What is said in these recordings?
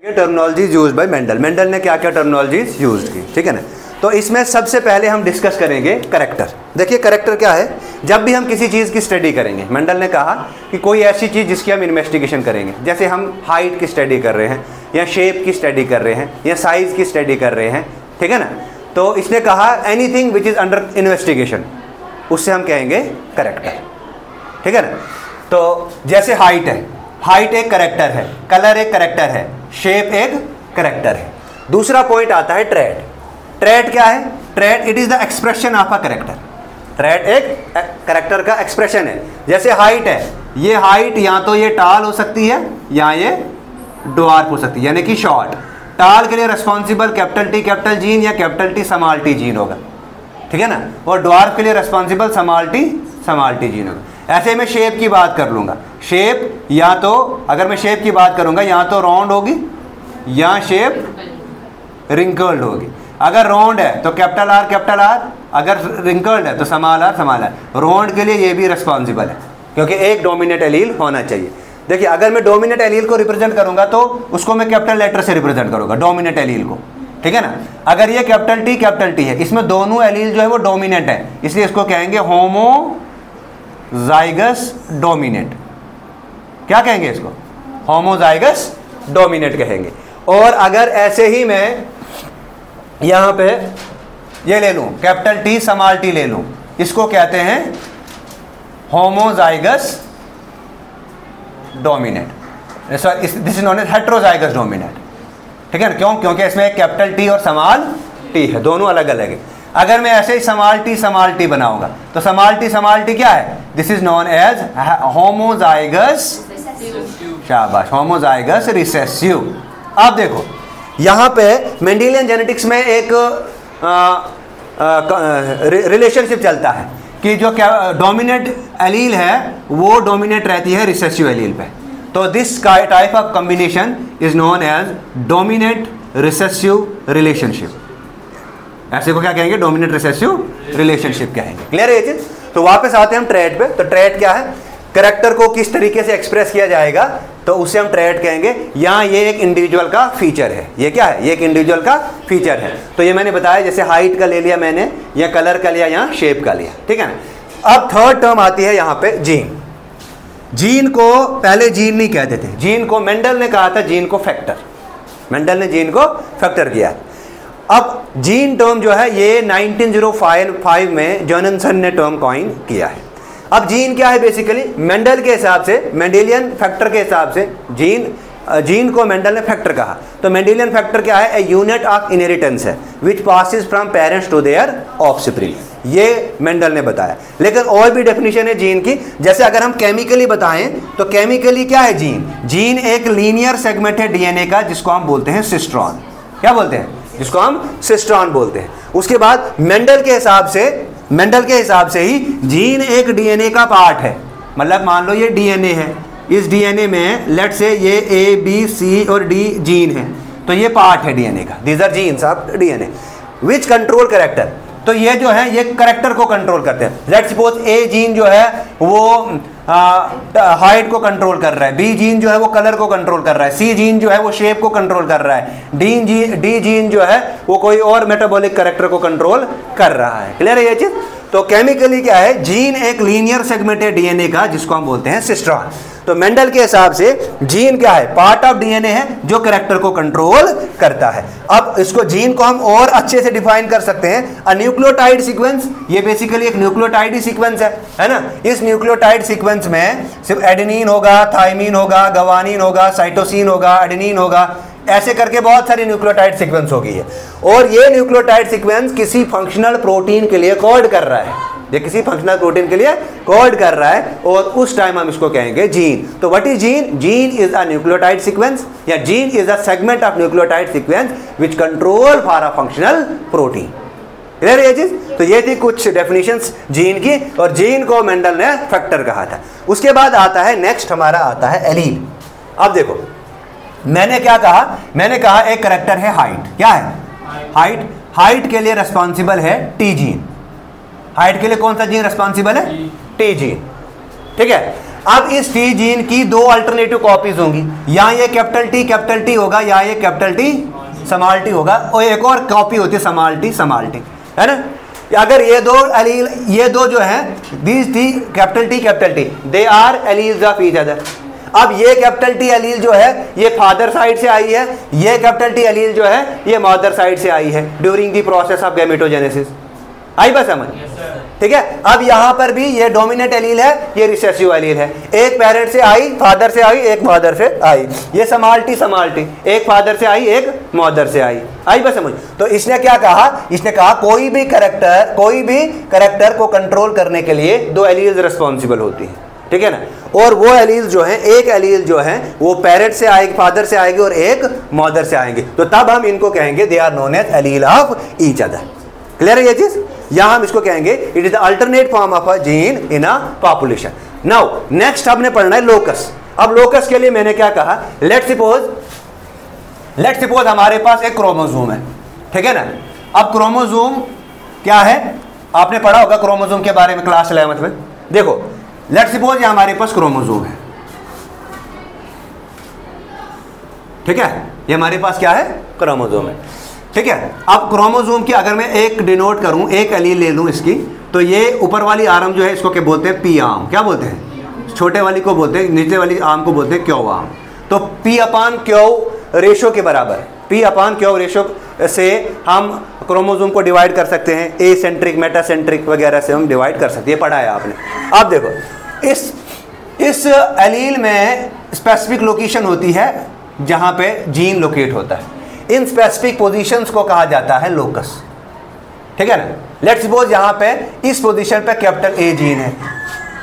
ये terminologies used by Mendel. Mendel ने क्या क्या टर्मिनोलॉजीज यूज्ड की, ठीक है ना। तो इसमें सबसे पहले हम डिस्कस करेंगे करेक्टर। देखिए करेक्टर क्या है, जब भी हम किसी चीज़ की स्टडी करेंगे, मेंडल ने कहा कि कोई ऐसी चीज़ जिसकी हम इन्वेस्टिगेशन करेंगे, जैसे हम हाइट की स्टडी कर रहे हैं या शेप की स्टडी कर रहे हैं या साइज़ की स्टडी कर रहे हैं, ठीक है ना। तो इसने कहा anything which is under investigation, उससे हम कहेंगे करेक्टर, ठीक है ना। तो जैसे हाइट है, हाइट एक करेक्टर है, कलर एक करेक्टर है, शेप एक करेक्टर है। दूसरा पॉइंट आता है ट्रेट। ट्रेट क्या है? Trait it is the expression of a character. Trait एक करेक्टर का एक्सप्रेशन है। जैसे हाइट है, ये हाइट या तो ये टाल हो सकती है या ये ड्वार्फ हो सकती है, यानी कि शॉर्ट। टाल के लिए responsible capital T capital gene या capital T small T gene होगा, ठीक है ना। और ड्वार्फ के लिए रिस्पॉन्सिबल स्मॉल टी जीन होगा। ऐसे मैं शेप की बात कर लूँगा। शेप या तो, अगर मैं शेप की बात करूँगा, या तो राउंड होगी या शेप रिंकल्ड होगी। अगर राउंड है तो कैपिटल आर, अगर रिंकल्ड है तो स्मॉल आर। राउंड के लिए ये भी रिस्पॉन्सिबल है, क्योंकि एक डोमिनेट एलील होना चाहिए। देखिए अगर मैं डोमिनेट एलील को रिप्रेजेंट करूँगा तो उसको मैं कैपिटल लेटर से रिप्रेजेंट करूँगा, डोमिनेट एलील को, ठीक है ना। अगर ये कैपिटल टी है, इसमें दोनों एलील जो है वो डोमिनेट है, इसलिए इसको कहेंगे होमोजाइगस डोमिनेट। क्या कहेंगे इसको? होमोजाइगस डोमिनेट कहेंगे। और अगर ऐसे ही मैं यहाँ पे ये ले लूँ, कैपिटल टी स्मॉल टी ले लूँ, इसको कहते हैं homozygous dominate. This is known as heterozygous dominate, ठीक है ना। क्यों? क्योंकि इसमें एक कैपिटल टी और स्मॉल टी है, दोनों अलग अलग है। अगर मैं ऐसे ही स्मॉल टी बनाऊंगा तो स्मॉल टी क्या है? This is known as homozygous, शाबाश, होमोजाइगस रिसेसिव। अब देखो यहाँ पे मेंडेलियन जेनेटिक्स में एक रिलेशनशिप चलता है कि जो डोमिनेट एलील है वो डोमिनेट रहती है रिसेसिव एलील पे। तो this type of combination is known as dominate recessive relationship. ऐसे को क्या कहेंगे? डोमिनेट रिसेसिव रिलेशनशिप कहेंगे। क्लियर है ये चीज? तो वापस आते हैं हम ट्रेट पे। तो ट्रेट क्या है? कैरेक्टर को किस तरीके से एक्सप्रेस किया जाएगा, तो उसे हम ट्रेट कहेंगे। यहाँ ये एक इंडिविजुअल का फीचर है। ये क्या है? ये एक इंडिविजुअल का फीचर है। तो ये मैंने बताया, जैसे हाइट का ले लिया मैंने, या कलर का लिया, या शेप का लिया, ठीक है ना। अब थर्ड टर्म आती है यहाँ पे जीन। जीन को पहले जीन नहीं कहते थे, जीन को मेंडल ने कहा था जीन को फैक्टर। मेंडल ने जीन को फैक्टर किया। अब जीन टर्म जो है ये 1905 में जॉनसन ने टर्म कॉइन किया है। अब जीन क्या है? बेसिकली मेंडल के हिसाब से, मेंडेलियन फैक्टर के हिसाब से जीन को मेंडल ने फैक्टर कहा। तो मेंडेलियन फैक्टर क्या है? ए यूनिट ऑफ इनहेरिटेंस है which passes from parents to their offspring. ये मेंडल ने बताया। लेकिन और भी डेफिनेशन है जीन की। जैसे अगर हम केमिकली बताएं तो केमिकली क्या है जीन? जीन एक लीनियर सेगमेंट है डीएनए का, जिसको हम बोलते हैं सिस्ट्रॉन। क्या बोलते हैं? जिसको हम सिस्ट्रॉन बोलते हैं। उसके बाद मेंडल के हिसाब से ही जीन एक डीएनए का पार्ट है। मतलब मान लो ये डीएनए है, इस डीएनए में लेट से ये ए बी सी और डी जीन है, तो ये पार्ट है डीएनए का। These are genes of DNA which control character. तो ये जो है ये कैरेक्टर को कंट्रोल करते हैं। लेट्स सपोज ए जीन जो है वो हाइट को कंट्रोल कर रहा है, बी जीन जो है वो कलर को कंट्रोल कर रहा है, सी जीन जो है वो शेप को कंट्रोल कर रहा है, डी जीन जो है वो कोई और मेटाबॉलिक कैरेक्टर को कंट्रोल कर रहा है। क्लियर है ये चीज? तो केमिकली क्या है? जीन एक लीनियर सेगमेंट है डीएनए का, जिसको हम बोलते हैं सिस्ट्रॉन। तो मेंडल के हिसाब से जीन क्या है? पार्ट ऑफ डीएनए है जो कैरेक्टर को कंट्रोल करता है। अब इसको जीन को हम और अच्छे से डिफाइन कर सकते हैं। अ न्यूक्लियोटाइड सीक्वेंस, ये बेसिकली एक न्यूक्लियोटाइड ही सीक्वेंस है ना। इस न्यूक्लियोटाइड सीक्वेंस में सिर्फ एडेनिन होगा, थाइमिन होगा, गवानिन होगा, साइटोसिन होगा, एडेनिन होगा, ऐसे करके बहुत सारी न्यूक्लियोटाइड सीक्वेंस होगी है। और ये न्यूक्लियोटाइड सीक्वेंस किसी फंक्शनल प्रोटीन के लिए कोड कर रहा है, ये किसी फंक्शनल प्रोटीन के लिए कोड कर रहा है, और उस टाइम हम इसको कहेंगे जीन। तो what is gene? Gene is a nucleotide sequence, या gene is a segment of nucleotide sequence which control for a functional protein. Clear है ये चीज? तो ये थी कुछ डेफिनेशंस जीन की, और जीन को मेंडल ने फैक्टर कहा था। उसके बाद आता है नेक्स्ट, हमारा आता है एलील। अब देखो मैंने क्या कहा? मैंने कहा एक कैरेक्टर है हाइट। क्या है? हाइट। हाइट के लिए रिस्पॉन्सिबल है टी जीन। हाइट के लिए कौन सा जीन रिस्पॉन्सिबल है? टी जीन, ठीक है। अब इस टी जीन की दो अल्टरनेटिव कॉपीज होंगी, यहाँ ये कैपिटल टी होगा, यहाँ ये कैपिटल टी स्मॉल टी होगा, और एक और कॉपी होती है स्मॉल टी, है ना। अगर ये दो एलील, ये दो जो है these T capital T they are alleles of each other. अब ये कैपिटल टी एलील जो है ये फादर साइड से आई है, ये कैपिटल टी एलील जो है ये मदर साइड से आई है during the process of gametogenesis. आई बस समझ, ठीक है। अब यहाँ पर भी ये डोमिनेंट एलील है, ये रिसेसिव एलील है, एक पेरेंट से आई, फादर से आई, एक मदर से आई, ये स्मॉल टी एक फादर से आई, एक मदर से आई। आई बस समझ। तो इसने क्या कहा, इसने कहा कोई भी करेक्टर को कंट्रोल करने के लिए दो एलील्स रिस्पॉन्सिबल होती हैं, ठीक है ना। और वो एलील जो है, एक एलील जो है वो पेरेंट से आएगी, फादर से आएगी, और एक मदर से आएंगे, तो तब हम इनको कहेंगे they are known as allele of each other. Clear है ये चीज। यहां हम इसको कहेंगे it is the alternate form of a gene in a population. Now next हमने पढ़ना है लोकस। अब लोकस के लिए मैंने क्या कहा, लेट्स सपोज हमारे पास एक क्रोमोसोम है, ठीक है ना। अब क्रोमोसोम क्या है, आपने पढ़ा होगा क्रोमोसोम के बारे में क्लास 11 में। देखो लेट्स सपोज ये हमारे पास क्रोमोसोम है, ठीक है, ये हमारे पास क्या है, क्रोमोसोम है, ठीक है। अब क्रोमोसोम की अगर मैं एक डिनोट करूं, एक एलील ले लूं इसकी, तो ये ऊपर वाली आर्म जो है इसको क्या बोलते हैं, पी आर्म। क्या बोलते हैं, छोटे वाली को बोलते हैं, नीचे वाली आर्म को बोलते हैं क्यू आर्म। तो पी अपान क्यू रेशो के बराबर, पी अपान क्यू रेशो से हम क्रोमोसोम को डिवाइड कर सकते हैं, ए सेंट्रिक, मेटासेंट्रिक वगैरह से हम डिवाइड कर सकते हैं, पढ़ा है आपने। आप देखो इस एलील में स्पेसिफिक लोकेशन होती है जहां पे जीन लोकेट होता है, इन स्पेसिफिक पोजीशंस को कहा जाता है लोकस, ठीक है ना। लेट्स सपोज यहाँ पे इस पोजीशन पे कैपिटल ए जीन है,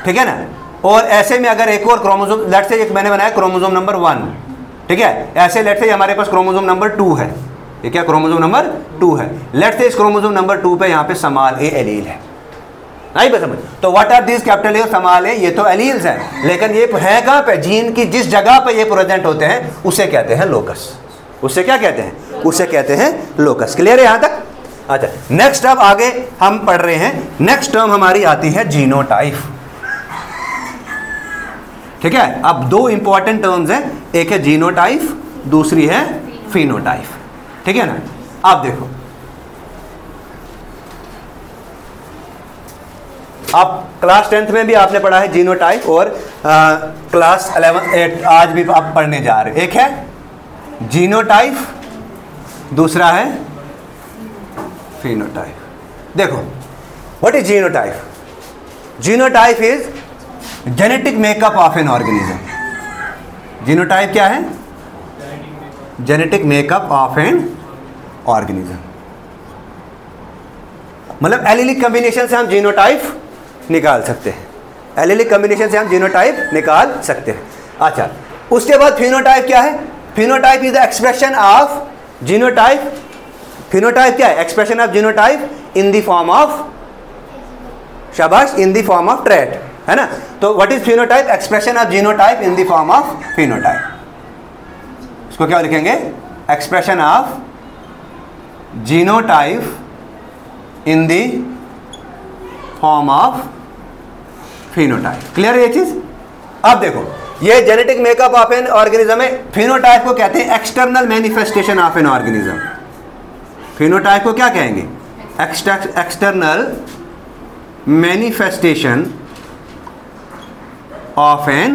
ठीक है ना। और ऐसे में अगर एक और क्रोमोसोम, लेट्स से एक मैंने बनाया क्रोमोसोम नंबर 1, ठीक है, ऐसे लेट्स से हमारे पास क्रोमोसोम नंबर 2 है, ये क्या क्रोमोसोम नंबर 2 है। लेट्स से इस क्रोमोसोम नंबर 2 पे यहाँ पे स्मॉल ए एलील है, नहीं बस समझ। तो what are this capital A small A, ये तो एलील्स हैं, लेकिन ये है कहाँ पे, जीन की जिस जगह पे ये प्रेजेंट होते हैं उसे कहते हैं लोकस। उससे क्या कहते हैं, उसे कहते हैं लोकस। क्लियर है यहां तक। अच्छा नेक्स्ट अब आगे हम पढ़ रहे हैं, नेक्स्ट टर्म हमारी आती है जीनोटाइप, ठीक है। अब दो इंपॉर्टेंट टर्म्स हैं, एक है जीनोटाइप, दूसरी है फिनोटाइप, ठीक है ना। आप देखो, आप क्लास 10th में भी आपने पढ़ा है जीनोटाइप, और क्लास 11 आज भी आप पढ़ने जा रहे हैं। एक है जीनोटाइप, दूसरा है फिनोटाइप। देखो what is genotype, genotype is genetic makeup of an organism. Genotype क्या है, genetic makeup of an organism. मतलब एलिलिक कॉम्बिनेशन से हम जीनोटाइप निकाल सकते हैं, एलिलिक कॉम्बिनेशन से हम जीनोटाइप निकाल सकते हैं। अच्छा उसके बाद फिनोटाइप क्या है, phenotype is the expression of genotype. Phenotype क्या है, expression of genotype in the form of, शाबाश, in the form of trait, है ना। तो what is phenotype, expression of genotype in the form of phenotype. इसको क्या लिखेंगे, expression of genotype in the form of phenotype. Clear है ये चीज। अब देखो ये genetic makeup of an organism है, फिनोटाइप को कहते हैं external manifestation of an organism. Phenotype को क्या कहेंगे, external manifestation of an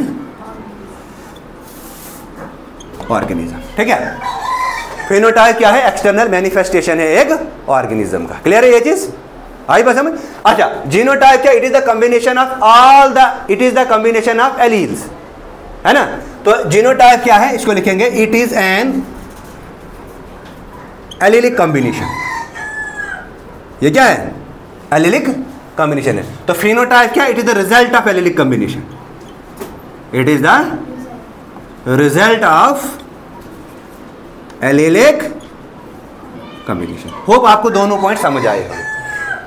organism, ठीक है। फिनोटाइप क्या है, एक्सटर्नल मैनिफेस्टेशन है एक ऑर्गेनिज्म का। क्लियर है ये चीज, आई बस समझ। अच्छा जीनोटाइप क्या, it is the combination of all the, it is the combination of alleles, है ना। तो जीनोटाइप क्या है, इसको लिखेंगे it is an allylic combination. ये क्या है, एलिलिक कॉम्बिनेशन है। तो फिनोटाइप क्या, it is the result of allylic combination, it is the result of allylic combination. Hope आपको दोनों पॉइंट समझ आएगा।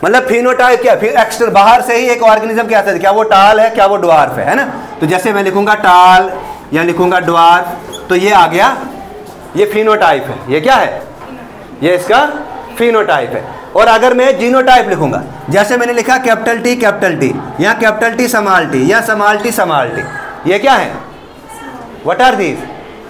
मतलब फिनोटाइप क्या, फिर एक्सटर बाहर से ही एक ऑर्गेनिज्म क्या है, क्या वो टाल है, क्या वो ड्वार्फ है ना। तो जैसे मैं लिखूंगा टाल या लिखूंगा ड्वार्फ, तो ये आ गया, ये फिनोटाइप है। ये क्या है, ये इसका फिनोटाइप है। और अगर मैं जीनोटाइप लिखूंगा, जैसे मैंने लिखा कैपिटल टी या कैपिटल टी स्मॉल टी या स्मॉल टी, ये क्या है? What are these?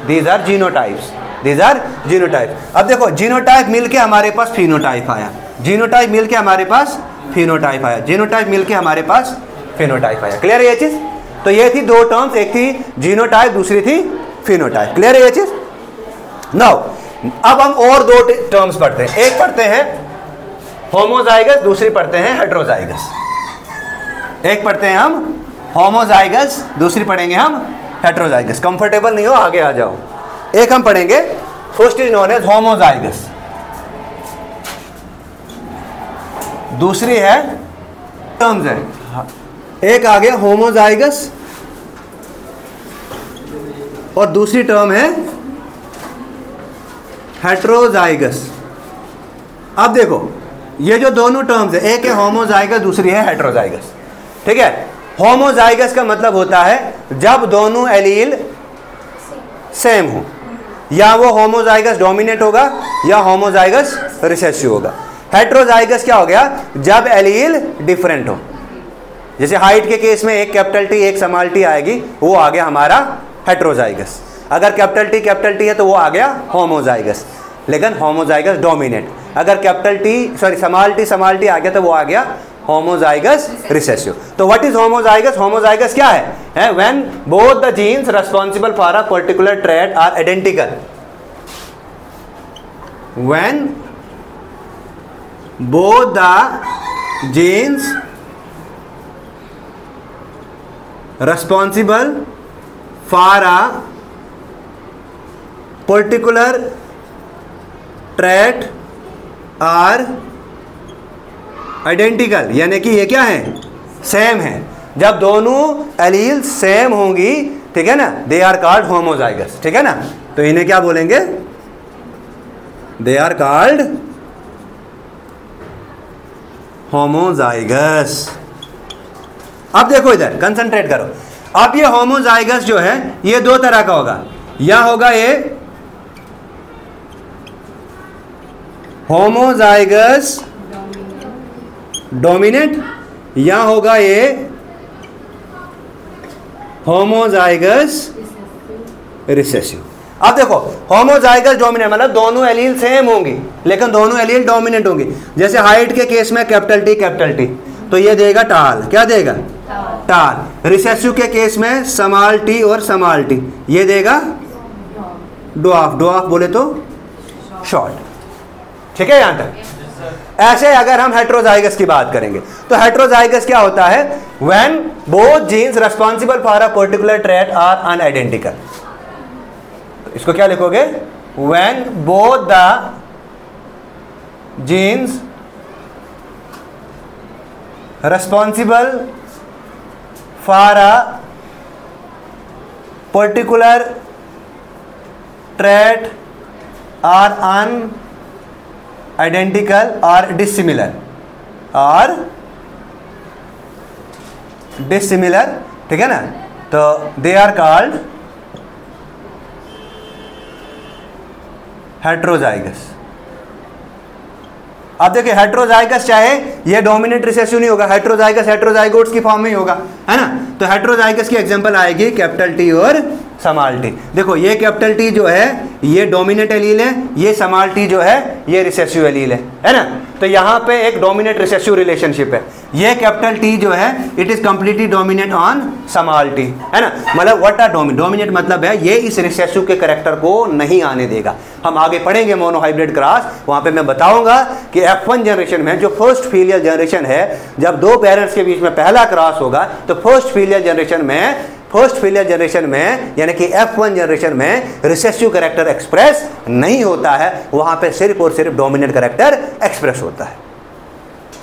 These are genotypes, these are genotype. अब देखो जीनोटाइप मिलके हमारे पास फिनोटाइप आया, जीनोटाइप मिलके हमारे पास फिनोटाइप आया, जीनोटाइप मिलके हमारे पास फिनोटाइप आया। क्लियर है ये चीज? तो ये थी दो टर्म्स, एक थी जीनोटाइप, दूसरी थी फिनोटाइप। क्लियर है ये चीज? नाउ अब हम और दो टर्म्स पढ़ते हैं, एक पढ़ते हैं होमोजाइगस, दूसरी पढ़ते हैं हेट्रोजाइगस। एक पढ़ते हैं हम होमोजाइगस, दूसरी पढ़ेंगे हम हेट्रोजाइगस। कंफर्टेबल नहीं हो आगे आ जाओ। एक हम पढ़ेंगे, first is known as homozygous, दूसरी है टर्म्स है, एक आ गया होमोजाइगस और दूसरी टर्म है हेट्रोजाइगस। अब देखो ये जो दोनों टर्म्स है, एक है होमोजाइगस, दूसरी है हेट्रोजाइगस। ठीक है, होमोजाइगस का मतलब होता है जब दोनों एलील सेम हो, या वो होमोजाइगस डोमिनेट होगा या होमोजाइगस रिसेसिव होगा। हेट्रोजाइगस क्या हो गया? जब एलील डिफरेंट हो, जैसे हाइट के केस में एक कैपिटल टी एक स्मॉल टी आएगी, वो आ गया हमारा हेट्रोजाइगस। अगर कैपिटल टी है तो वो आ गया होमोजाइगस, लेकिन होमोजाइगस डोमिनेट। अगर capital T sorry small T आ गया तो वो आ गया होमोजाइगस रिसेसिव। तो व्हाट इज होमोजाइगस? होमोजाइगस क्या है? When both the genes responsible for a particular trait are identical, when both the genes responsible for a particular trait are identical, यानी कि ये क्या है? सेम है। जब दोनों एलील सेम होंगी, ठीक है ना, दे आर कॉल्ड होमोजाइगस। ठीक है ना, तो इन्हें क्या बोलेंगे? They are called homozygous. अब देखो इधर कंसंट्रेट करो। अब ये होमोजाइगस जो है ये दो तरह का होगा, या होगा ये होमोजाइगस डोमिनेंट, या होगा ये होमोजाइगस रिसेसिव। अब देखो होमोजाइगस डोमिनेंट मतलब दोनों एलील सेम होंगी लेकिन दोनों एलील डोमिनेंट होंगी। जैसे हाइट के केस में कैपिटल टी तो ये देगा टाल, क्या देगा? टाल। रिसेसिव के केस में स्मॉल टी और स्मॉल टी, ये देगा ड्वार्फ, ड्वार्फ बोले तो शॉर्ट। ठीक है यहां तक? ऐसे अगर हम हेट्रोजाइगस की बात करेंगे तो हेट्रोजाइगस क्या होता है? When both genes responsible for a particular trait are unidentical. इसको क्या लिखोगे? When both the genes responsible for a particular trait are unidentical or dissimilar, ठीक है ना, तो they are called हेट्रोजाइगस। अब देखिए हेट्रोजाइगस चाहे ये डोमिनेंट रिसेसिव नहीं होगा, हेट्रोजाइगस हेट्रोजाइगोट्स की फॉर्म में ही होगा, है ना। तो हेट्रोजाइगस की एग्जांपल आएगी कैपिटल टी और स्मॉल टी। देखो ये कैपिटल टी जो है ये डोमिनेंट एलील है, ये स्मॉल टी जो है ये रिसेसिव एलील है ना। तो यहाँ पे एक डोमिनेंट रिसेसिव रिलेशनशिप है। ये कैपिटल टी जो है it is completely dominant on small T, है ना। मतलब व्हाट आर डोमिनेंट मतलब है ये इस रिसेसिव के कैरेक्टर को नहीं आने देगा। हम आगे पढ़ेंगे मोनोहाइब्रिड क्रॉस, वहाँ पे मैं बताऊंगा कि F1 जनरेशन में जो फर्स्ट फीलियल जनरेशन है, जब दो पेरेंट्स के बीच में पहला क्रॉस होगा तो फर्स्ट फीलियल जनरेशन में यानी कि F1 जनरेशन में रिसेसिव कैरेक्टर एक्सप्रेस नहीं होता है, वहाँ पे सिर्फ और सिर्फ डोमिनेंट कैरेक्टर एक्सप्रेस होता है।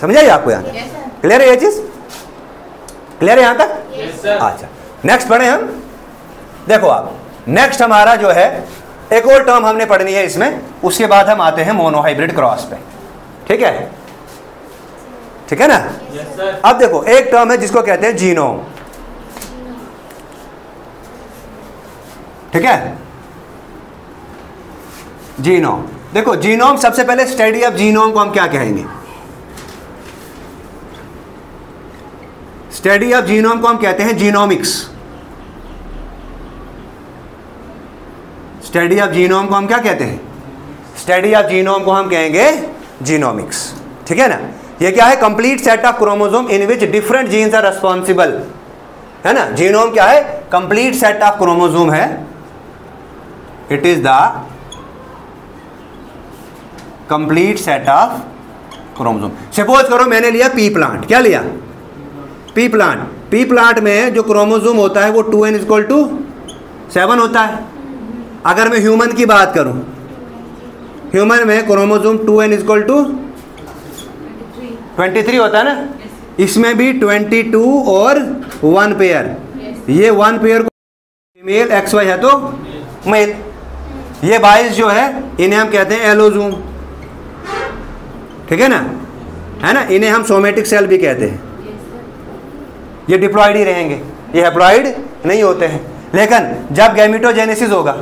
समझाइए आपको यहाँ तक? क्लियर है ये चीज? क्लियर है यहाँ तक? अच्छा नेक्स्ट पढ़े हम। देखो आप नेक्स्ट हमारा जो है एक और टर्म हमने पढ़नी है इसमें, उसके बाद हम आते हैं मोनोहाइब्रिड क्रॉस पे। ठीक है, ठीक है ना। अब देखो एक टर्म है जिसको कहते हैं जीनोम। ठीक है, जीनोम। देखो जीनोम, सबसे पहले स्टडी ऑफ जीनोम को हम क्या कहेंगे? स्टडी ऑफ जीनोम को हम कहते हैं जीनोमिक्स। स्टडी ऑफ जीनोम को हम क्या कहते हैं? स्टडी ऑफ जीनोम को हम कहेंगे जीनोमिक्स, ठीक है ना। ये क्या है? Complete set of chromosome in which different genes are responsible, है ना। जीनोम क्या है? कंप्लीट सेट ऑफ क्रोमोसोम है। It is the complete set of chromosome. Suppose करो मैंने लिया पी प्लांट, क्या लिया? P plant. पी प्लांट में जो क्रोमोसोम होता है वो 2n=7 होता है। अगर मैं ह्यूमन की बात करूं, ह्यूमन में क्रोमोसोम 2n=23 होता है ना। इसमें भी 22 और 1 पेयर। ये 1 पेयर को फीमेल XY है तो मेल। ये 22 जो है इन्हें हम कहते हैं एलोजोम, ठीक है ना, है ना। इन्हें हम सोमेटिक सेल भी कहते हैं। ये डिप्लॉयड ही रहेंगे, ये हैप्लॉयड नहीं होते हैं। लेकिन जब गैमेटोजेनेसिस होगा,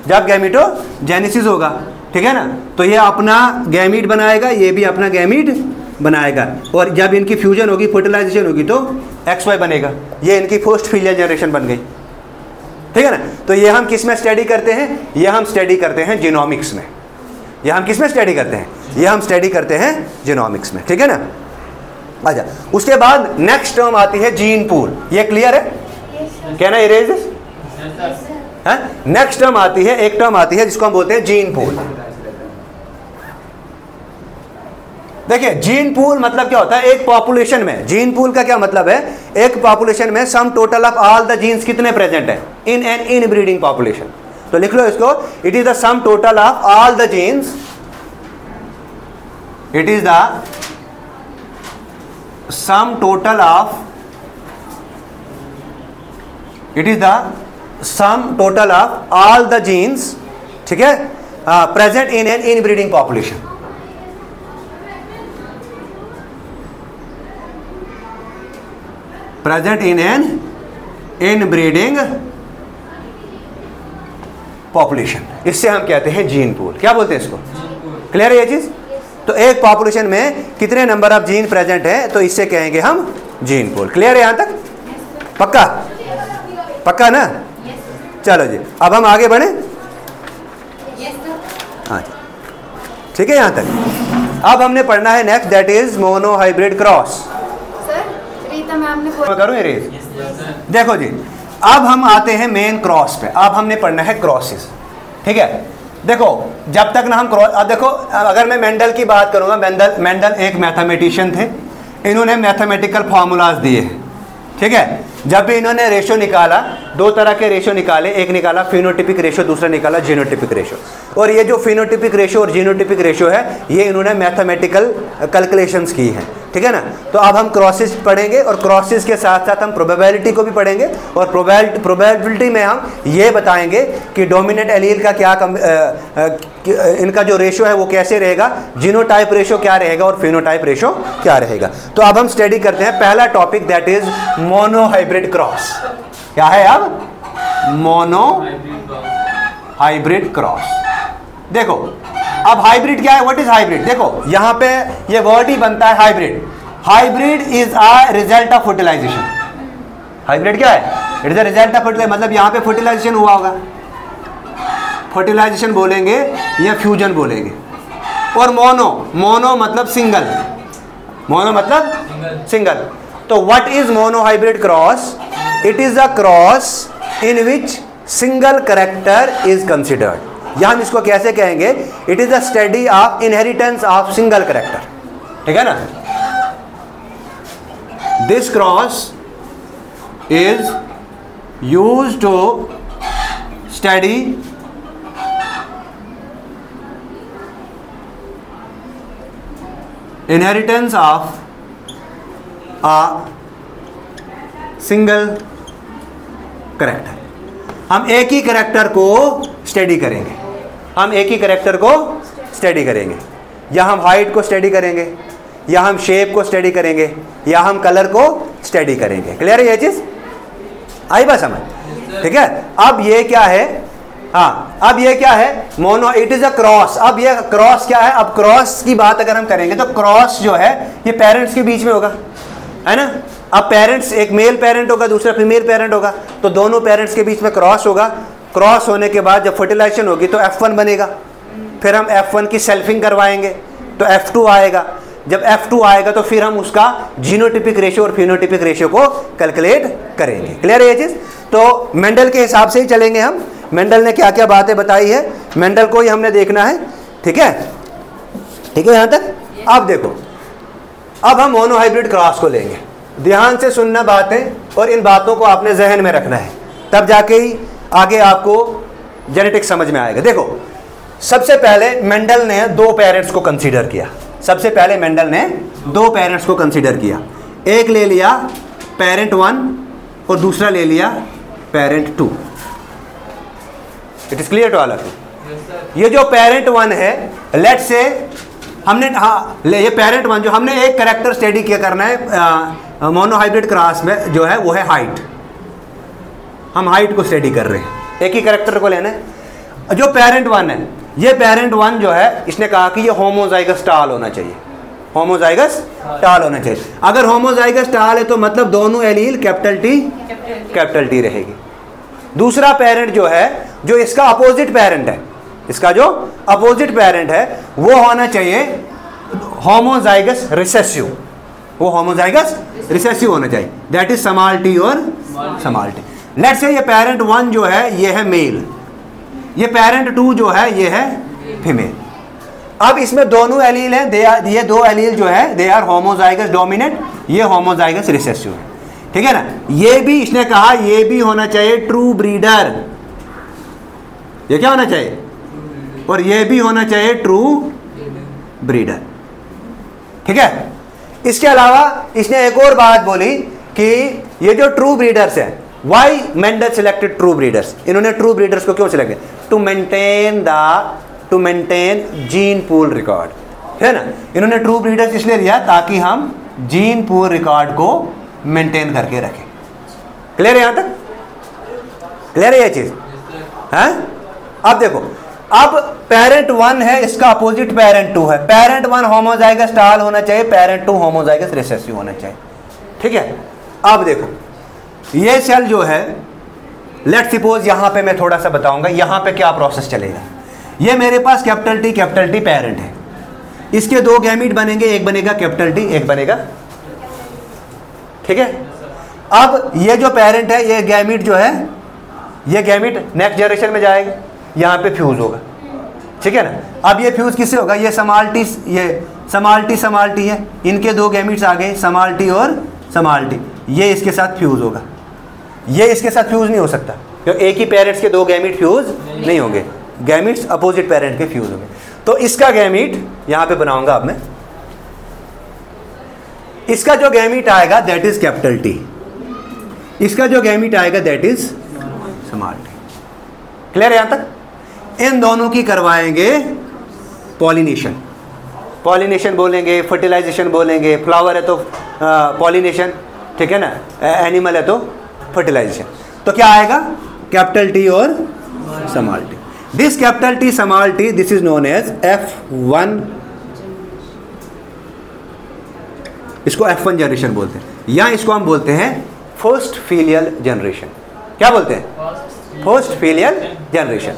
जब गैमेटोजेनेसिस होगा, ठीक है ना, तो ये अपना गैमीट बनाएगा, ये भी अपना गैमीट बनाएगा। और जब इनकी फ्यूजन होगी, फर्टिलाइजेशन होगी तो XY बनेगा। ये इनकी फर्स्ट फीलियल जनरेशन बन गई, ठीक है ना। तो ये हम किस में स्टडी करते हैं? ये हम स्टडी करते हैं जीनोमिक्स में। ये हम किस में स्टडी करते हैं? ये हम स्टडी करते हैं जीनोमिक्स में, ठीक है ना। अच्छा, उसके बाद नेक्स्ट टर्म आती है जीन पूल। ये क्लियर है? कहना इरेज है। नेक्स्ट टर्म आती है, एक टर्म आती है जिसको हम बोलते हैं जीन पूल। देखिए, जीन पूल मतलब क्या होता है? एक पॉपुलेशन में, जीन पूल का क्या मतलब है? एक पॉपुलेशन में sum total of all the genes कितने प्रेजेंट है इन एन इनब्रीडिंग पॉपुलेशन। तो लिख लो इसको, it is the sum total of all the genes, it is the sum total of, it is the sum total of all the genes, ठीक है, present in an inbreeding population. Present in an inbreeding population, इससे हम कहते हैं gene pool. क्या बोलते हैं इसको? क्लियर है ये चीज? तो एक पॉपुलेशन में कितने नंबर ऑफ जीन प्रेजेंट है, तो इससे कहेंगे हम जीन पूल। क्लियर है यहां तक? पक्का? पक्का ना? चलो जी, अब हम आगे बढ़े। हाँ जी, ठीक है यहां तक। अब हमने पढ़ना है next, that is monohybrid cross. करूं इरेज? देखो जी, अब हम आते हैं मेन क्रॉस पे। अब हमने पढ़ना है क्रॉसेस, ठीक है। देखो, जब तक ना हम क्रॉस, अब देखो, अगर मैं मेंडल की बात करूंगा, मेंडल एक मैथमेटिशियन थे। इन्होंने मैथमेटिकल फार्मूलाज दिए, ठीक है। जब भी इन्होंने रेशो निकाला, दो तरह के रेशो निकाले, एक निकाला फिनोटिपिक रेशो, दूसरा निकाला जीनोटिपिक रेशो। और ये जो फिनोटिपिक रेशो और जीनोटिपिक रेशो है, ये इन्होंने मैथमेटिकल कैलकुलेशंस की हैं, ठीक है ना। तो अब हम क्रॉसेस पढ़ेंगे और क्रॉसेस के साथ साथ हम प्रोबेबिलिटी को भी पढ़ेंगे। और प्रोबेबिलिटी में हम ये बताएंगे कि डोमिनेंट एलील का क्या इनका जो रेशो है वो कैसे रहेगा, जीनोटाइप रेशो क्या रहेगा और फिनोटाइप रेशो क्या रहेगा। तो अब हम स्टडी करते हैं पहला topic, that is monohybrid cross. क्या है अब? Monohybrid cross. देखो, अब हाइब्रिड क्या है? What is hybrid? देखो, यहां पे ये वर्ड ही बनता है hybrid. Hybrid is a result of fertilisation. Hybrid क्या है? It is a result of fertilisation. मतलब यहां पे फर्टिलाइजेशन हुआ होगा, फर्टिलाइजेशन बोलेंगे या फ्यूजन बोलेंगे। और मोनो मतलब सिंगल, मोनो मतलब सिंगल। तो what is monohybrid cross? It is a cross in which single character is considered. या हम इसको कैसे कहेंगे? It is a study of inheritance of single character, ठीक है ना। This cross is used to study inheritance of a single character. हम एक ही कैरेक्टर को स्टडी करेंगे, हम एक ही कैरेक्टर को स्टडी करेंगे। या हम हाइट को स्टडी करेंगे, या हम शेप को स्टडी करेंगे, या हम कलर को स्टडी करेंगे। क्लियर है ये चीज? आई बात समझ? ठीक है। अब ये क्या है? हाँ, अब ये क्या है? Mono, it is a cross. अब ये क्रॉस क्या है? अब क्रॉस की बात अगर हम करेंगे तो क्रॉस जो है ये पेरेंट्स के बीच में होगा, है ना। अब पेरेंट्स, एक मेल पेरेंट होगा, दूसरा फीमेल पेरेंट होगा, तो दोनों पेरेंट्स के बीच में क्रॉस होगा। क्रॉस होने के बाद जब फर्टिलाइजेशन होगी तो F1 बनेगा, फिर हम F1 की सेल्फिंग करवाएंगे तो F2 आएगा, जब F2 आएगा तो फिर हम उसका जीनोटिपिक रेशियो और फिनोटिपिक रेशियो को कैलकुलेट करेंगे। क्लियर है ये चीज़? तो मेंडल के हिसाब से ही चलेंगे हम। मेंडल ने क्या क्या बातें बताई है, मेंडल को ही हमने देखना है। ठीक है, ठीक है यहाँ तक? अब देखो, अब हम मोनोहाइब्रिड क्रॉस को लेंगे। ध्यान से सुनना बातें और इन बातों को आपने जहन में रखना है, तब जाके ही आगे आपको जेनेटिक्स समझ में आएगा। देखो, सबसे पहले मेंडल ने दो पेरेंट्स को कंसीडर किया। सबसे पहले मेंडल ने दो पेरेंट्स को कंसीडर किया। एक ले लिया पेरेंट 1 और दूसरा ले लिया parent 2। It is clear to all of you? ये जो पेरेंट 1 है, लेट्स से हमने, हाँ, ये पेरेंट 1 जो हमने एक कैरेक्टर स्टडी किया करना है मोनोहाइब्रिड क्रॉस में, जो है वो है हाइट। हम हाइट को स्टडी कर रहे हैं, एक ही कैरेक्टर को लेना है। जो पेरेंट 1 है, ये पेरेंट 1 जो है, इसने कहा कि ये होमोजाइगस टाल होना चाहिए। होमोजाइगस टाल होना चाहिए। अगर होमोजाइगस टाल है तो मतलब दोनों एलील कैपिटल टी रहेगी। दूसरा पेरेंट जो है, जो इसका अपोजिट पेरेंट है, इसका जो अपोजिट पेरेंट है वो होना चाहिए होमोजाइगस रिसेसिव। वो होमोजाइगस रिसेसिव होना चाहिए, दैट इज स्मॉल टी और स्मॉल टी। लेट्स से ये पेरेंट 1 जो है ये है मेल, ये पेरेंट 2 जो है ये है फीमेल। अब इसमें दोनों एलील हैं, ये दो एलील जो है दे आर होमोजाइगस डोमिनेंट, ये होमोजाइगस रिसेसिव है। ठीक है ना? ये भी इसने कहा ये भी होना चाहिए ट्रू ब्रीडर। ये क्या होना चाहिए? और ये भी होना चाहिए ट्रू ब्रीडर। ठीक है? इसके अलावा इसने एक और बात बोली कि ये जो ट्रू ब्रीडर्स हैं, why Mendel selected true breeders? इन्होंने ट्रू ब्रीडर्स को क्यों सिलेक्ट किया? To maintain gene pool record, है ना? इन्होंने ट्रू ब्रीडर्स इसलिए लिया ताकि हम जीन पूल रिकॉर्ड को मेंटेन करके रखें। क्लियर है यहाँ तक? क्लियर है ये चीज? है? अब देखो, अब पेरेंट 1 है, इसका अपोजिट पेरेंट 2 है। पेरेंट 1 होमोजाइगस टाल होना चाहिए, पेरेंट 2 होमोजाइगस रिसेसिव होना चाहिए। ठीक है? अब देखो, ये सेल जो है, लेट्स सपोज यहां पे मैं थोड़ा सा बताऊंगा यहां पे क्या प्रोसेस चलेगा। ये मेरे पास कैपिटल टी पेरेंट है, इसके दो गैमीट बनेंगे, एक बनेगा कैपिटल टी, एक बनेगा, ठीक है? अब ये जो पेरेंट है, ये गैमीट जो है, ये गैमीट नेक्स्ट जनरेशन में जाएगा, यहाँ पे फ्यूज होगा। ठीक है ना? अब ये फ्यूज किससे होगा? ये स्मॉल टी है, इनके दो गैमीट्स आ गए, स्मॉल टी और स्मॉल टी, ये इसके साथ फ्यूज होगा। ये इसके साथ फ्यूज नहीं हो सकता, क्योंकि एक ही पेरेंट्स के दो गैमीट फ्यूज नहीं होंगे, गैमीट्स अपोजिट पेरेंट के फ्यूज होंगे। तो इसका गैमीट यहाँ पे बनाऊंगा अब मैं, इसका जो गैमीट आएगा दैट इज कैपिटल टी, इसका जो गैमीट आएगा that is small T. Clear है यहाँ तक? इन दोनों की करवाएंगे पॉलिनेशन। पॉलिनेशन बोलेंगे, फर्टिलाइजेशन बोलेंगे, फ्लावर है तो पॉलिनेशन, ठीक है ना? एनिमल है तो फर्टिलाइजेशन। तो क्या आएगा? कैपिटल टी और small T. This capital T small T, this is known as F1, इसको F1 जनरेशन बोलते हैं, या इसको हम बोलते हैं फर्स्ट फीलियल जनरेशन। क्या बोलते हैं? First filial generation.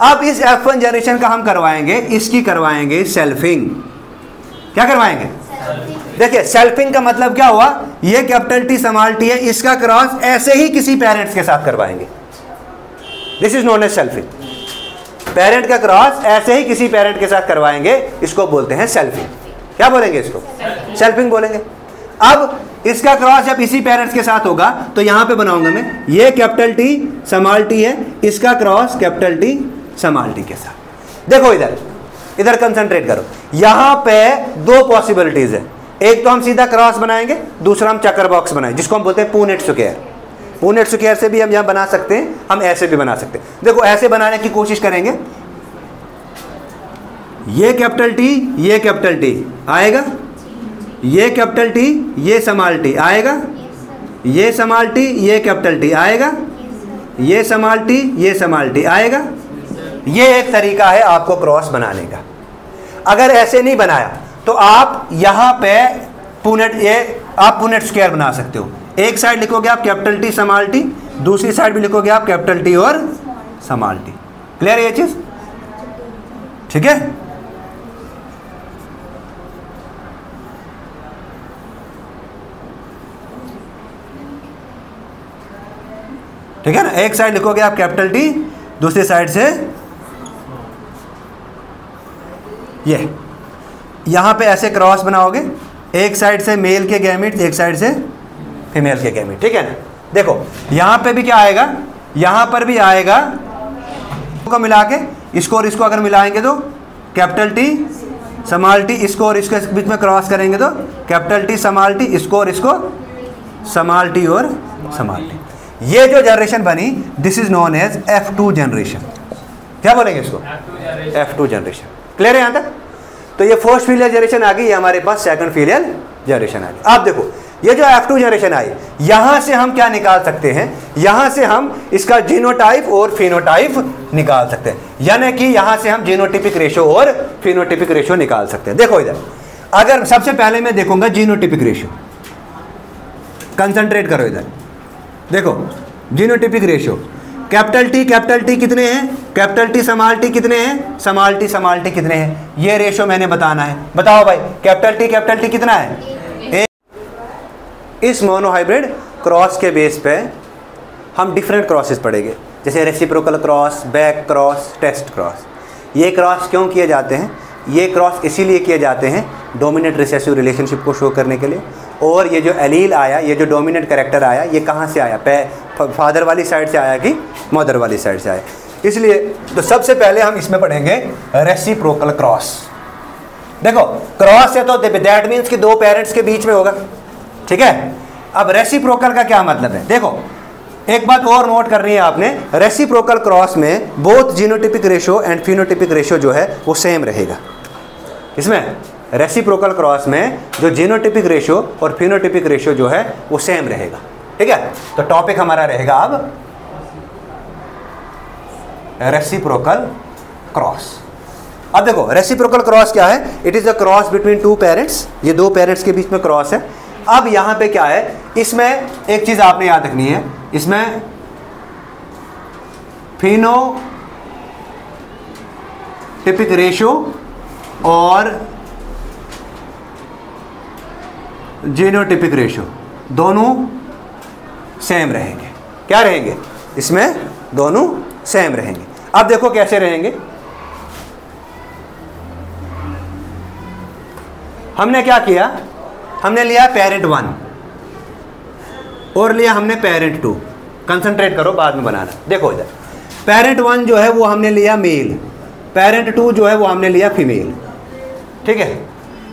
अब इस F1 जनरेशन का हम करवाएंगे, इसकी करवाएंगे सेल्फिंग। क्या करवाएंगे? देखिए, सेल्फिंग का मतलब क्या हुआ? ये कैपिटल टी स्मॉल टी है, इसका क्रॉस ऐसे ही किसी पेरेंट्स के साथ करवाएंगे, this is known as selfing. Parent का क्रॉस ऐसे ही किसी पेरेंट के साथ करवाएंगे, इसको बोलते हैं सेल्फिंग। क्या बोलेंगे इसको? सेल्फिंग बोलेंगे। अब इसका क्रॉस जब इसी पेरेंट्स के साथ होगा तो यहां पे बनाऊंगा मैं, ये कैपिटल टी स्मॉल टी है, इसका cross capital T small T के साथ। देखो इधर कंसंट्रेट करो, यहां पे दो पॉसिबिलिटीज है, एक तो हम सीधा क्रॉस बनाएंगे, दूसरा हम चक्कर बॉक्स बनाएंगे, जिसको हम बोलते हैं पूनेट स्क्वायर। पूनेट स्क्वायर से भी हम यहां बना सकते हैं, हम ऐसे भी बना सकते हैं। देखो, ऐसे बनाने की कोशिश करेंगे, ये कैपिटल टी आएगा, ये कैपिटल टी, ये स्मॉल टी आएगा, ये स्मॉल टी, ये कैपिटल टी आएगा, ये स्मॉल टी, ये स्मॉल टी आएगा। ये एक तरीका है आपको क्रॉस बनाने का। अगर ऐसे नहीं बनाया तो आप यहाँ पे आप पूनेट स्क्वायर बना सकते हो। एक साइड लिखोगे आप कैपिटल टी स्मॉल टी, दूसरी साइड भी लिखोगे आप कैपिटल टी और स्मॉल टी। क्लियर है ये चीज? ठीक है, ठीक है ना। एक साइड लिखोगे आप कैपिटल टी, दूसरी साइड से ये यहां पे ऐसे क्रॉस बनाओगे, एक साइड से मेल के गैमेट, एक साइड से फीमेल के गैमेट, ठीक है ना। देखो यहां पे भी क्या आएगा, यहां पर भी आएगा को मिला के इसको और इसको अगर मिलाएंगे तो कैपिटल टी स्मॉल टी, इसको और इसके बीच में क्रॉस करेंगे तो कैपिटल टी स्मॉल टी, इसको और इसको स्मॉल टी और स्मॉल टी। ये जो जनरेशन बनी this is known as F2 generation. क्या बोलेंगे इसको? F2 generation. क्लियर है यहां तक? तो ये फर्स्ट फीलियल जनरेशन आ गई, हमारे पास सेकंड फीलियल जनरेशन आ गई। आप देखो ये जो F2 जनरेशन आई, यहां से हम क्या निकाल सकते हैं, यहां से हम इसका जीनोटाइप और फिनोटाइप निकाल सकते हैं, यानी कि यहां से हम जीनोटिपिक रेशो और फिनोटिपिक रेशो निकाल सकते हैं। देखो इधर, अगर सबसे पहले मैं देखूंगा जीनोटिपिक रेशो, कंसंट्रेट करो इधर, देखो जीनोटिपिक रेशो कैपिटल टी कितने हैं, कैपिटल टी स्मॉल टी कितने हैं, स्मॉल टी कितने हैं, ये रेशो मैंने बताना है। बताओ भाई कैपिटल टी कितना है? इस मोनोहाइब्रिड क्रॉस के बेस पे हम डिफरेंट क्रॉसेस पढ़ेंगे, जैसे reciprocal cross, back cross, test cross. ये क्रॉस क्यों किए जाते हैं? ये क्रॉस इसीलिए किए जाते हैं डोमिनेंट रिसेसिव रिलेशनशिप को शो करने के लिए। और ये जो एलील आया, ये जो डोमिनेंट कैरेक्टर आया, ये कहाँ से आया, फादर वाली साइड से आया कि मदर वाली साइड से आया? इसलिए तो सबसे पहले हम इसमें पढ़ेंगे रेसिप्रोकल क्रॉस। देखो क्रॉस है तो दैट मीन्स कि दो पेरेंट्स के बीच में होगा, ठीक है। अब रेसिप्रोकल का क्या मतलब है? देखो एक बात और नोट करनी है आपने, रेसिप्रोकल क्रॉस में both genotypic ratio and phenotypic ratio जो है वो सेम रहेगा। इसमें रेसिप्रोकल क्रॉस में जो जीनोटिपिक रेशो और फिनोटिपिक रेशो जो है वो सेम रहेगा, ठीक है। तो टॉपिक हमारा रहेगा अब रेसिप्रोकल क्रॉस। अब देखो रेसिप्रोकल क्रॉस क्या है? It is a cross between two parents, ये दो पेरेंट्स के बीच में क्रॉस है। अब यहां पे क्या है, इसमें एक चीज आपने याद रखनी है, इसमें फिनोटिपिक रेशो और जीनोटिपिक रेशो दोनों सेम रहेंगे। क्या रहेंगे? इसमें दोनों सेम रहेंगे। अब देखो कैसे रहेंगे। हमने क्या किया, हमने लिया पेरेंट 1 और लिया हमने पेरेंट 2। कंसंट्रेट करो, बाद में बनाना। देखो इधर पेरेंट 1 जो है वो हमने लिया मेल, पेरेंट 2 जो है वो हमने लिया फीमेल, ठीक है।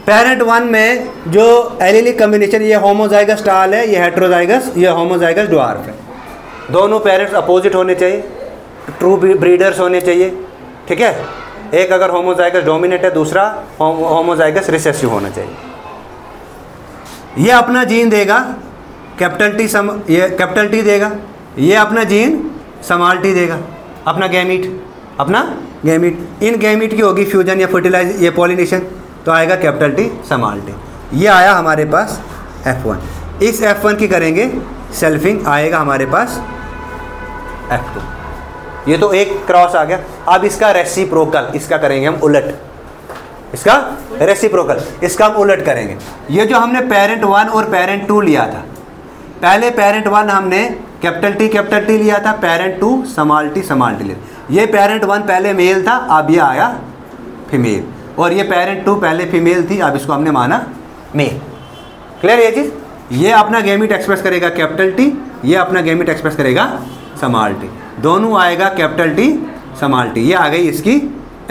पेरेंट 1 में जो एलीलिक कम्बिनेशन, ये होमोजाइगस टाल है, ये हेट्रोजाइगस, ये होमोजाइगस ड्वार्फ है। दोनों पेरेंट्स अपोजिट होने चाहिए, ट्रू ब्रीडर्स होने चाहिए, ठीक है। एक अगर होमोजाइगस डोमिनेट है, दूसरा होमोजाइगस रिसेसिव होना चाहिए। ये अपना जीन देगा कैपिटल टी, ये कैपिटल टी देगा, ये अपना जीन स्मॉल टी देगा, अपना गैमीट, इन गैमीट की होगी फ्यूजन या फर्टिलाइज, ये पॉलिनेशन, तो आएगा कैपिटल टी स्मॉल टी। ये आया हमारे पास F1। इस F1 की करेंगे सेल्फिंग, आएगा हमारे पास F2। ये तो एक क्रॉस आ गया। अब इसका रेसिप्रोकल, इसका करेंगे हम उलट, इसका रेसिप्रोकल, इसका हम उलट करेंगे। ये जो हमने पेरेंट 1 और पेरेंट 2 लिया था, पहले पेरेंट 1 हमने कैपिटल टी लिया था, पेरेंट 2 स्मॉल टी लिया। ये पेरेंट 1 पहले मेल था, अब ये आया फीमेल, और ये पेरेंट 2 पहले फीमेल थी, अब इसको हमने माना मेल। क्लियर है ये चीज़? ये अपना गैमीट एक्सप्रेस करेगा कैपिटल टी, ये अपना गैमीट एक्सप्रेस करेगा स्मॉल टी, दोनों आएगा कैपिटल टी स्मॉल टी। ये आ गई इसकी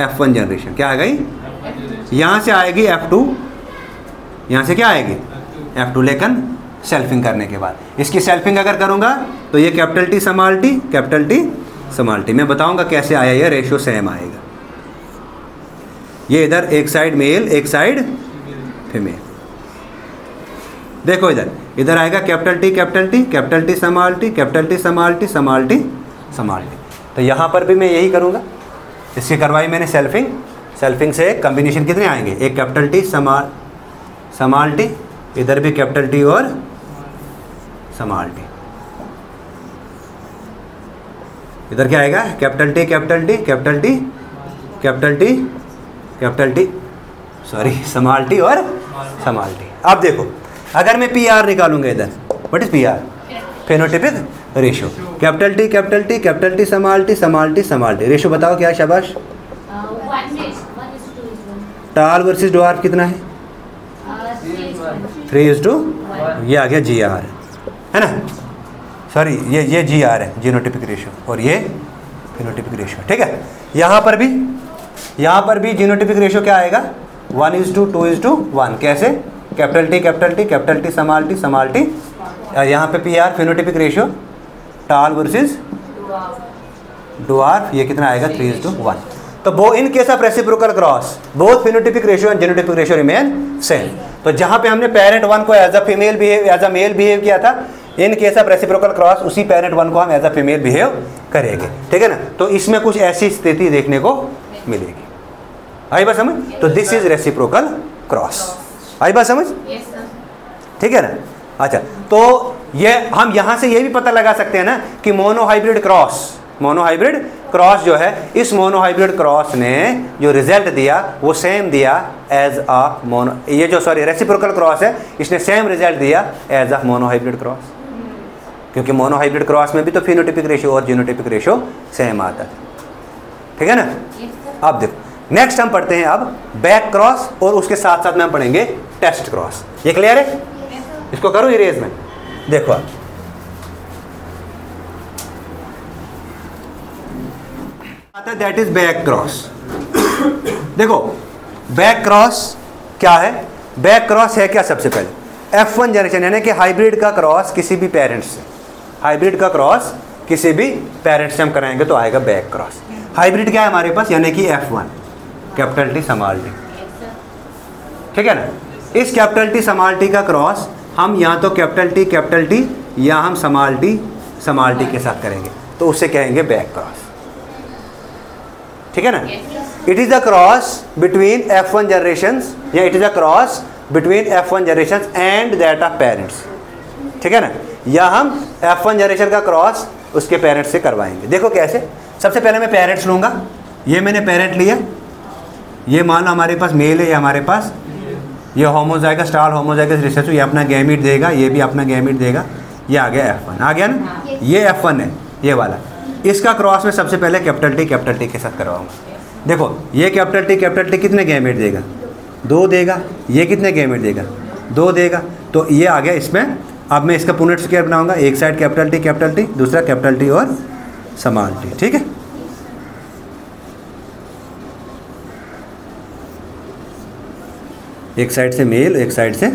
F1 जनरेशन। क्या आ गई? यहाँ से आएगी F2, यहाँ से क्या आएगी F2, लेकिन सेल्फिंग करने के बाद। इसकी सेल्फिंग अगर करूँगा तो ये कैपिटल टी स्मॉल टी, मैं बताऊँगा कैसे आया, ये रेशो सेम आएगा। ये इधर एक साइड मेल, एक साइड फीमेल। देखो इधर आएगा capital T small T, capital T small T. तो यहाँ पर भी मैं यही करूँगा। इसकी करवाई मैंने सेल्फिंग से कम्बिनेशन कितने आएंगे, एक कैपिटल टी स्मॉल टी, इधर भी कैपिटल टी और स्मॉल टी। इधर क्या आएगा, capital T capital T capital T capital T capital T, sorry small T और स्मॉल टी। अब देखो अगर मैं पी आर निकालूंगा इधर, what is P R, phenotypic ratio, capital T capital T capital T small T small T small T, ratio बताओ क्या है, शाबाश। टाल वर्सेस डॉर्फ कितना है, 3:1, ये आ गया जी आर है ना, सॉरी ये जी आर है, जीनोटाइपिक रेशियो, और ये फेनोटाइपिक रेशियो, ठीक है। यहाँ पर भी जीनोटाइपिक रेशियो क्या आएगा, 1:2:1, कैसे, capital T capital T small T, यहाँ पे पी आर फेनोटाइपिक रेशियो, टाल वर्सेस डॉर्फ, ये कितना आएगा, 3:1। तो वो in case of reciprocal cross both phenotypic ratio and genotypic ratio remain same. तो जहाँ पे हमने पेरेंट 1 को एज अ मेल बिहेव किया था, in case of reciprocal cross उसी पेरेंट 1 को हम एज अ फीमेल बिहेव करेंगे, ठीक है ना। तो इसमें कुछ ऐसी स्थिति देखने को मिलेगी, आई बात समझ। तो दिस इज रेसिप्रोकल क्रॉस, आई बात समझ, ठीक है ना। अच्छा, तो ये हम यहाँ से ये भी पता लगा सकते हैं ना कि मोनोहाइब्रिड क्रॉस जो है, इस मोनोहाइब्रिड क्रॉस ने जो रिजल्ट दिया वो सेम दिया एज अ मोनो, ये जो सॉरी रेसिप्रोकल क्रॉस है, इसने सेम रिजल्ट दिया एज अ मोनोहाइब्रिड क्रॉस, क्योंकि मोनोहाइब्रिड क्रॉस में भी तो फिनोटाइपिक रेशियो और जीनोटाइपिक रेशियो सेम आता है, ठीक है ना। अब देखो नेक्स्ट हम पढ़ते हैं अब बैक क्रॉस, और उसके साथ साथ में हम पढ़ेंगे टेस्ट क्रॉस। ये क्लियर है, इसको करो इरेज में, देखो दैट इज बैक क्रॉस। देखो बैक क्रॉस क्या है, बैक क्रॉस है क्या, सबसे पहले F1 जनरेशन, यानी कि हाइब्रिड का क्रॉस किसी भी पेरेंट्स से, हाइब्रिड का क्रॉस किसी भी पेरेंट्स से हम कराएंगे तो आएगा बैक क्रॉस। हाइब्रिड क्या है हमारे पास, यानी कि F1 capital T small T, ठीक है ना। इस कैपिटल टी स्मॉल टी का क्रॉस हम या तो कैपिटल टी या हम स्मॉल टी के साथ करेंगे, तो उससे कहेंगे बैक क्रॉस, ठीक है ना। It is a cross between F1 generations, या it is a cross between F1 generations and that of parents, ठीक है ना। या हम F1 जनरेशन का क्रॉस उसके पेरेंट्स से करवाएंगे। देखो कैसे, सबसे पहले मैं पेरेंट्स लूँगा, ये मैंने पेरेंट लिया, ये मान लो हमारे पास मेल है, ये हमारे पास ये होमोजाइगस स्टाल होमोजाइगस रिसेसिव, ये अपना गैमीट देगा, ये भी अपना गैमीट देगा, ये आ गया F1, आ गया ना, ये F1 है ये वाला। इसका क्रॉस में सबसे पहले कैपिटल टी के साथ करवाऊंगा। देखो ये कैपिटल टी कितने गैमेट देगा, 2 देगा, ये कितने गैमेट देगा, 2 देगा, तो ये आ गया इसमें। अब मैं इसका पुनेट स्क्वायर बनाऊंगा, एक साइड कैपिटल टी दूसरा कैपिटल टी और स्मॉल टी, ठीक है। एक साइड से मेल एक साइड से,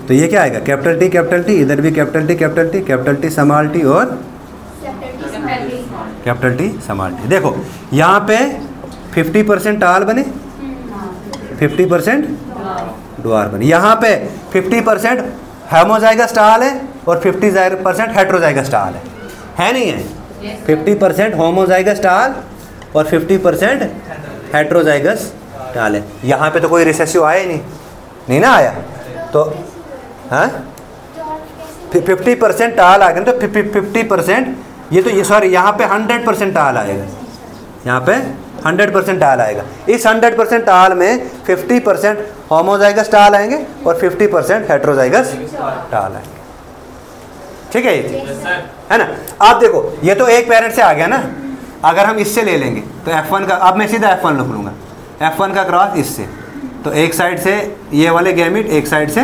तो ये क्या आएगा, कैपिटल टी इधर भी कैपिटल टी स्मॉल टी और कैपिटल टी स्मॉल टी। देखो यहाँ पे 50% टाल बने, 50% डॉर्फ बने, यहाँ पे 50% होमोजाइगस टाल है और 50% हेटेरोजाइगस टाल है नहीं है, 50% होमोजाइगस टाल और 50% हेटेरोजाइगस टाल है। यहाँ पे तो कोई रिसेसिव आया ही नहीं ना आया, तो हाँ 50% टाल आ गया, तो 50% ये तो ये सॉरी यहाँ पे 100% टाल आएगा, यहाँ पे 100% टाल आएगा। इस 100% टाल में 50% होमोजाइगस टाल आएंगे और 50% हेटेरोजाइगस टाल आएंगे, ठीक है ये है ना। आप देखो ये तो एक पेरेंट से आ गया ना, अगर हम इससे ले लेंगे तो F1 का, अब मैं सीधा F1 लिख लूँगा, F1 का क्रॉस इससे, तो एक साइड से ये वाले गैमीट, एक साइड से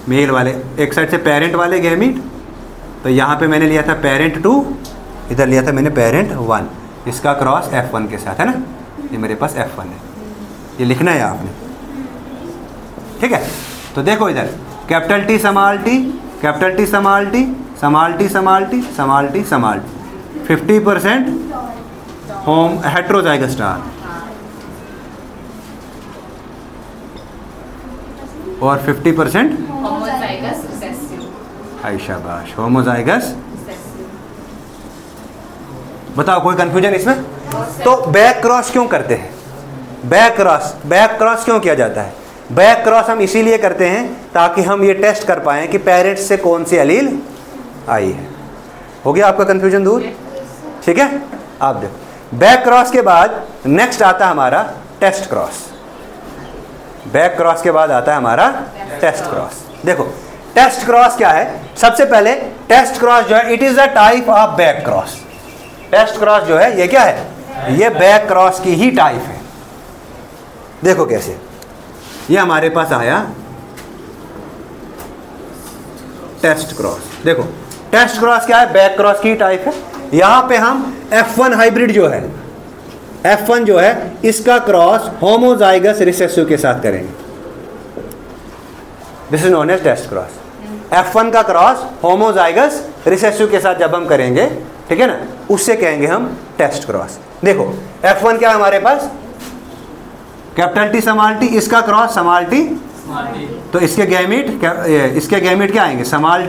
मेल वाले, एक साइड से पेरेंट वाले गैमीट, तो यहाँ पे मैंने लिया था पेरेंट 2, इधर लिया था मैंने पेरेंट 1, इसका क्रॉस F1 के साथ है ना, ये मेरे पास F1 है, ये लिखना है आपने, ठीक है। तो देखो इधर capital T small T capital T small T small T small T small T small T, 50% home heterozygous टाल और 50% होमोजाइगस रिसेसिव, शाबाश होमोजाइगस। बताओ कोई कंफ्यूजन इसमें? तो बैक क्रॉस क्यों करते हैं? बैक क्रॉस क्यों किया जाता है? बैक क्रॉस हम इसीलिए करते हैं ताकि हम ये टेस्ट कर पाएं कि पेरेंट्स से कौन सी एलील आई है। हो गया आपका कंफ्यूजन दूर? ठीक है। आप देखो बैक क्रॉस के बाद नेक्स्ट आता है हमारा टेस्ट क्रॉस। बैक क्रॉस के बाद आता है हमारा टेस्ट क्रॉस। देखो टेस्ट क्रॉस क्या है, सबसे पहले टेस्ट क्रॉस जो है it is a type of back cross. Test cross जो है ये क्या है, ये बैक क्रॉस की ही टाइप है। देखो कैसे, ये हमारे पास आया टेस्ट क्रॉस। देखो टेस्ट क्रॉस क्या है, बैक क्रॉस की टाइप है। यहां पे हम F1 हाइब्रिड जो है, F1 जो है इसका क्रॉस होमोजाइगस रिसेसिव के साथ करेंगे। This is known as test cross. F1 का क्रॉस होमोजाइगस रिसेसिव के साथ जब हम करेंगे, ठीक है ना, उससे कहेंगे हम टेस्ट क्रॉस। देखो F1 क्या है हमारे पास, कैपिटल T स्मॉल t, इसका क्रॉस स्मॉल t, तो इसके गैमीट क्या आएंगे, स्मॉल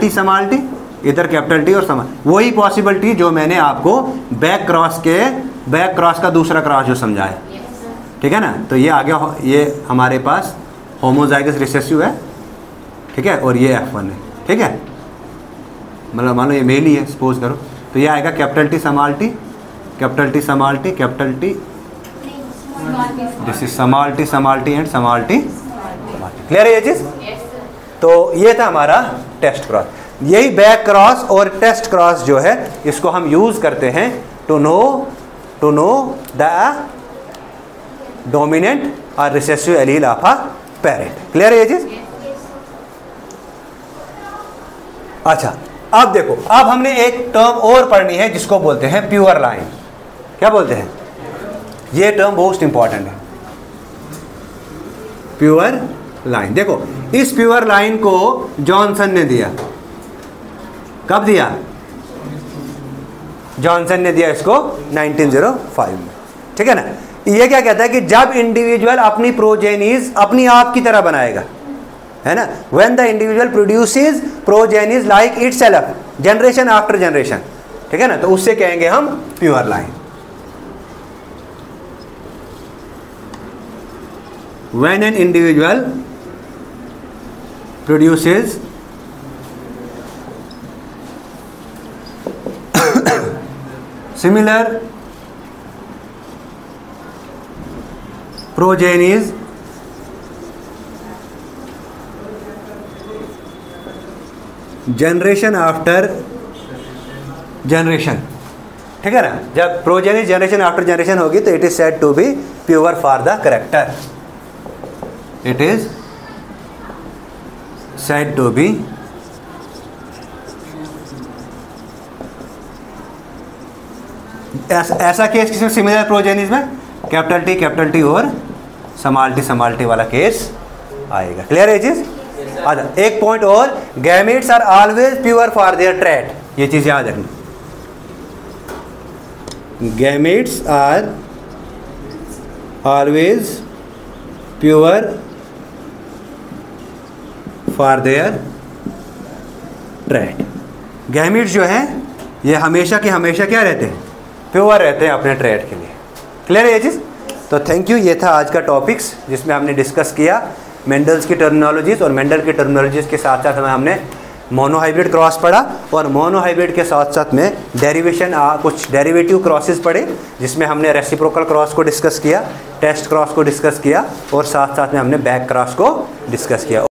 t, इधर कैपिटल T और स्मॉल, वही पॉसिबिलिटी जो मैंने आपको बैक क्रॉस का दूसरा क्रॉस जो समझाया, ठीक है ना। तो ये आ गया, ये हमारे पास होमोजाइगस रिसेसिव है, ठीक है, और ये F1 है, ठीक है, मतलब मान लो ये मेल ही है सपोज करो, तो ये आएगा capital T small t, capital T small t, capital T, this is small t and small t। Clear है ये चीज। तो ये था हमारा टेस्ट क्रॉस। यही बैक क्रॉस और टेस्ट क्रॉस जो है इसको हम यूज करते हैं टू नो द डोमिनेंट और recessive allele of a parent. Clear है ये चीज। अच्छा अब देखो, अब हमने एक टर्म और पढ़नी है जिसको बोलते हैं प्योर लाइन। क्या बोलते हैं, ये टर्म मोस्ट इंपॉर्टेंट है, प्योर लाइन। देखो इस प्योर लाइन को जॉनसन ने दिया, कब दिया, जॉनसन ने दिया इसको 1905 में, ठीक है ना। ये क्या कहता है कि जब इंडिविजुअल अपनी प्रोजेनीज अपनी आप की तरह बनाएगा, है ना, when the individual produces progenies like itself generation after generation, ठीक है ना, तो उससे कहेंगे हम pure line. When an individual produces similar progenies generation after generation, ठीक है ना, जब प्रोजेनी जनरेशन आफ्टर जनरेशन होगी तो it is said to be pure for the character. It is said to be ऐसा केस किसमें सिमिलर प्रोजेनीज में, capital T और स्मॉल टी वाला केस आएगा। क्लियर है ये चीज। अच्छा एक पॉइंट और, gametes are always pure for their trait, ये चीज याद रखना। Gametes are always pure for their trait. Gametes जो हैं ये हमेशा के हमेशा क्या रहते हैं, प्योर रहते हैं अपने ट्रेड के लिए। क्लियर है ये चीज़। तो थैंक यू, ये था आज का टॉपिक्स जिसमें हमने डिस्कस किया मेंडल्स की टर्मिनोलॉजीज, और मेंडल की टर्मिनोलॉजीज के साथ साथ हमने मोनोहाइब्रिड क्रॉस पढ़ा, और मोनोहाइब्रिड के साथ साथ में डेरिवेशन कुछ डेरिवेटिव क्रॉसेस पढ़े जिसमें हमने रेसिप्रोकल क्रॉस को डिस्कस किया, टेस्ट क्रॉस को डिस्कस किया, और साथ साथ में हमने बैक क्रॉस को डिस्कस किया।